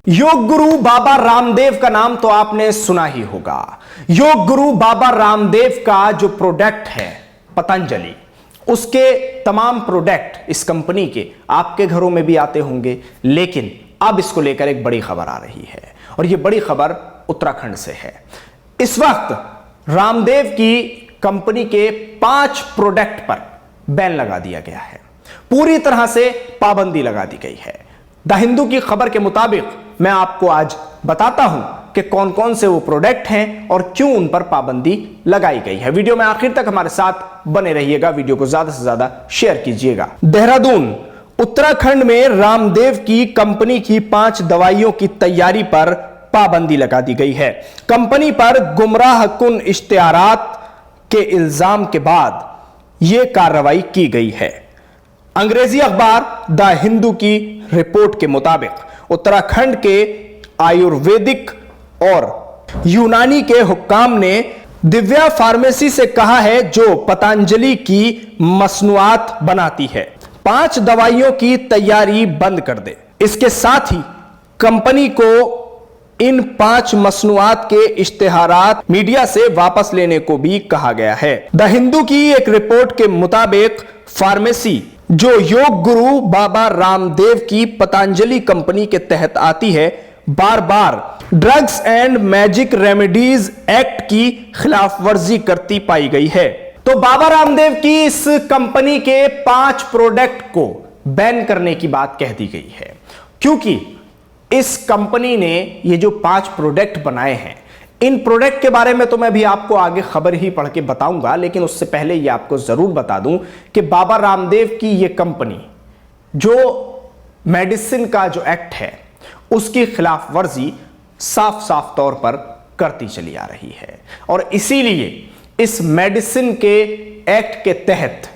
योग गुरु बाबा रामदेव का नाम तो आपने सुना ही होगा। योग गुरु बाबा रामदेव का जो प्रोडक्ट है पतंजलि, उसके तमाम प्रोडक्ट इस कंपनी के आपके घरों में भी आते होंगे, लेकिन अब इसको लेकर एक बड़ी खबर आ रही है और यह बड़ी खबर उत्तराखंड से है। इस वक्त रामदेव की कंपनी के 5 प्रोडक्ट पर बैन लगा दिया गया है, पूरी तरह से पाबंदी लगा दी गई है। द हिंदू की खबर के मुताबिक मैं आपको आज बताता हूं कि कौन कौन से वो प्रोडक्ट हैं और क्यों उन पर पाबंदी लगाई गई है। वीडियो में आखिर तक हमारे साथ बने रहिएगा, वीडियो को ज्यादा से ज्यादा शेयर कीजिएगा। देहरादून उत्तराखंड में रामदेव की कंपनी की 5 दवाइयों की तैयारी पर पाबंदी लगा दी गई है। कंपनी पर गुमराह कुन इश्तिहारात के इल्जाम के बाद यह कार्रवाई की गई है। अंग्रेजी अखबार द हिंदू की रिपोर्ट के मुताबिक उत्तराखंड के आयुर्वेदिक और यूनानी के हुक्काम ने दिव्या फार्मेसी से कहा है, जो पतंजलि की मसनूआत बनाती है, 5 दवाइयों की तैयारी बंद कर दे। इसके साथ ही कंपनी को इन 5 मसनूआत के इश्तिहारात मीडिया से वापस लेने को भी कहा गया है। द हिंदू की एक रिपोर्ट के मुताबिक फार्मेसी जो योग गुरु बाबा रामदेव की पतंजलि कंपनी के तहत आती है, बार बार Drugs and Magic Remedies Act की खिलाफ वर्जी करती पाई गई है। तो बाबा रामदेव की इस कंपनी के 5 प्रोडक्ट को बैन करने की बात कह दी गई है, क्योंकि इस कंपनी ने ये जो 5 प्रोडक्ट बनाए हैं, इन प्रोडक्ट के बारे में तो मैं भी आपको आगे खबर ही पढ़ के बताऊंगा, लेकिन उससे पहले ये आपको जरूर बता दूं कि बाबा रामदेव की ये कंपनी जो मेडिसिन का जो एक्ट है उसकी खिलाफ वर्जी साफ साफ तौर पर करती चली आ रही है और इसीलिए इस मेडिसिन के एक्ट के तहत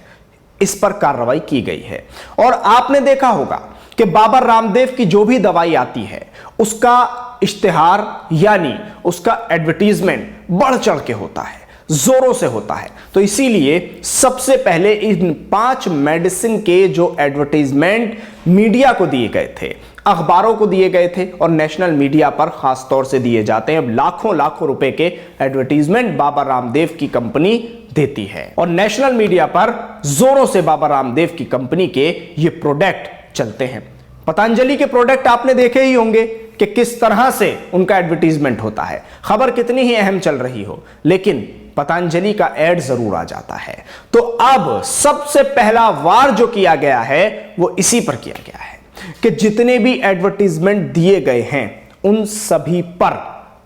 इस पर कार्रवाई की गई है। और आपने देखा होगा कि बाबा रामदेव की जो भी दवाई आती है उसका इश्तिहार यानी उसका एडवर्टीजमेंट बढ़ चढ़ के होता है, जोरों से होता है। तो इसीलिए सबसे पहले इन 5 मेडिसिन के जो एडवर्टीजमेंट मीडिया को दिए गए थे, अखबारों को दिए गए थे और नेशनल मीडिया पर खास तौर से दिए जाते हैं। अब लाखों लाखों रुपए के एडवर्टीजमेंट बाबा रामदेव की कंपनी देती है और नेशनल मीडिया पर जोरों से बाबा रामदेव की कंपनी के ये प्रोडक्ट चलते हैं। पतंजलि के प्रोडक्ट आपने देखे ही होंगे कि किस तरह से उनका एडवर्टीजमेंट होता है। खबर कितनी ही अहम चल रही हो, लेकिन पतंजलि का एड जरूर आ जाता है। तो अब सबसे पहला वार जो किया गया है वो इसी पर किया गया है कि जितने भी एडवर्टीजमेंट दिए गए हैं उन सभी पर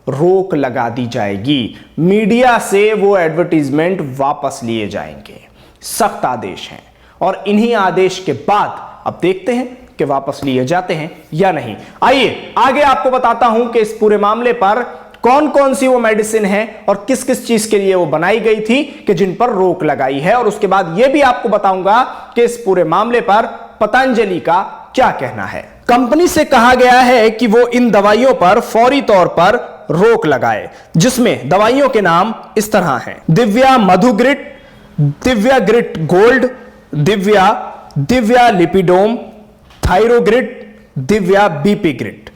रोक लगा दी जाएगी। मीडिया से वो एडवर्टीजमेंट वापस लिए जाएंगे। सख्त आदेश हैं और इन्हीं आदेश के बाद अब देखते हैं कि वापस लिए जाते हैं या नहीं। आइए आगे आपको बताता हूं कि इस पूरे मामले पर कौन कौन सी वो मेडिसिन है और किस किस चीज के लिए वो बनाई गई थी कि जिन पर रोक लगाई है, और उसके बाद यह भी आपको बताऊंगा कि इस पूरे मामले पर पतंजलि का क्या कहना है। कंपनी से कहा गया है कि वो इन दवाइयों पर फौरी तौर पर रोक लगाए, जिसमें दवाइयों के नाम इस तरह हैं: Divya Madhugrit, Divya Grit Gold, Divya Lipidom, Thyrogrit, Divya BP Grit.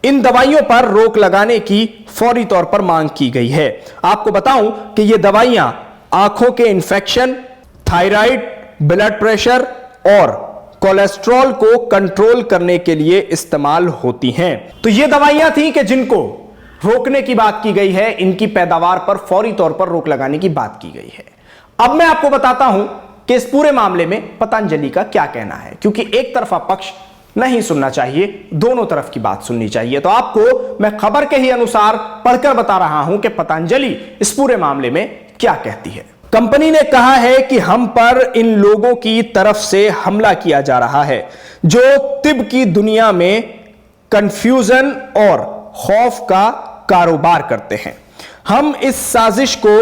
इन दवाइयों पर रोक लगाने की फौरी तौर पर मांग की गई है। आपको बताऊं कि ये दवाइयां आंखों के इंफेक्शन, थायराइड, ब्लड प्रेशर और कोलेस्ट्रॉल को कंट्रोल करने के लिए इस्तेमाल होती हैं। तो ये दवाइयां थी कि जिनको रोकने की बात की गई है, इनकी पैदावार पर फौरी तौर पर रोक लगाने की बात की गई है। अब मैं आपको बताता हूं कि इस पूरे मामले में पतंजलि का क्या कहना है, क्योंकि एक तरफा पक्ष नहीं सुनना चाहिए, दोनों तरफ की बात सुननी चाहिए। तो आपको मैं खबर के ही अनुसार पढ़कर बता रहा हूं कि पतंजलि इस पूरे मामले में क्या कहती है। कंपनी ने कहा है कि हम पर इन लोगों की तरफ से हमला किया जा रहा है जो तिब की दुनिया में कंफ्यूजन और खौफ का कारोबार करते हैं। हम इस साजिश को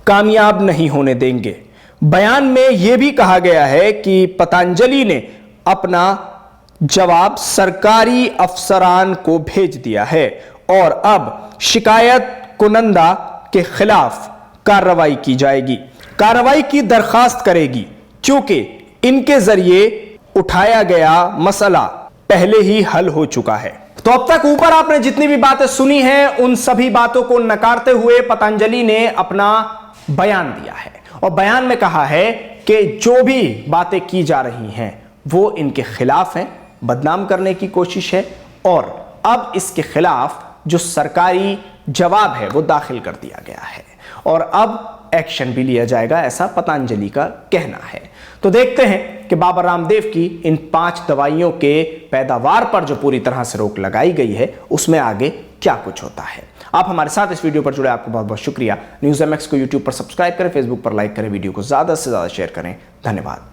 कामयाब नहीं होने देंगे। बयान में यह भी कहा गया है कि पतंजलि ने अपना जवाब सरकारी अफसरान को भेज दिया है और अब शिकायत कुनंदा के खिलाफ कार्रवाई की जाएगी, कार्रवाई की दरखास्त करेगी, क्योंकि इनके जरिए उठाया गया मसला पहले ही हल हो चुका है। तो तो अब तक ऊपर आपने जितनी भी बातें सुनी हैं, उन सभी बातों को नकारते हुए पतंजलि ने अपना बयान दिया है और बयान में कहा है कि जो भी बातें की जा रही हैं वो इनके खिलाफ हैं, बदनाम करने की कोशिश है और अब इसके खिलाफ जो सरकारी जवाब है वो दाखिल कर दिया गया है और अब एक्शन भी लिया जाएगा, ऐसा पतंजलि का कहना है। तो देखते हैं कि बाबा रामदेव की इन 5 दवाइयों के पैदावार पर जो पूरी तरह से रोक लगाई गई है उसमें आगे क्या कुछ होता है। आप हमारे साथ इस वीडियो पर जुड़े, आपको बहुत बहुत शुक्रिया। न्यूज़ MX को यूट्यूब पर सब्सक्राइब करें, फेसबुक पर लाइक करें, वीडियो को ज्यादा से ज्यादा शेयर करें। धन्यवाद।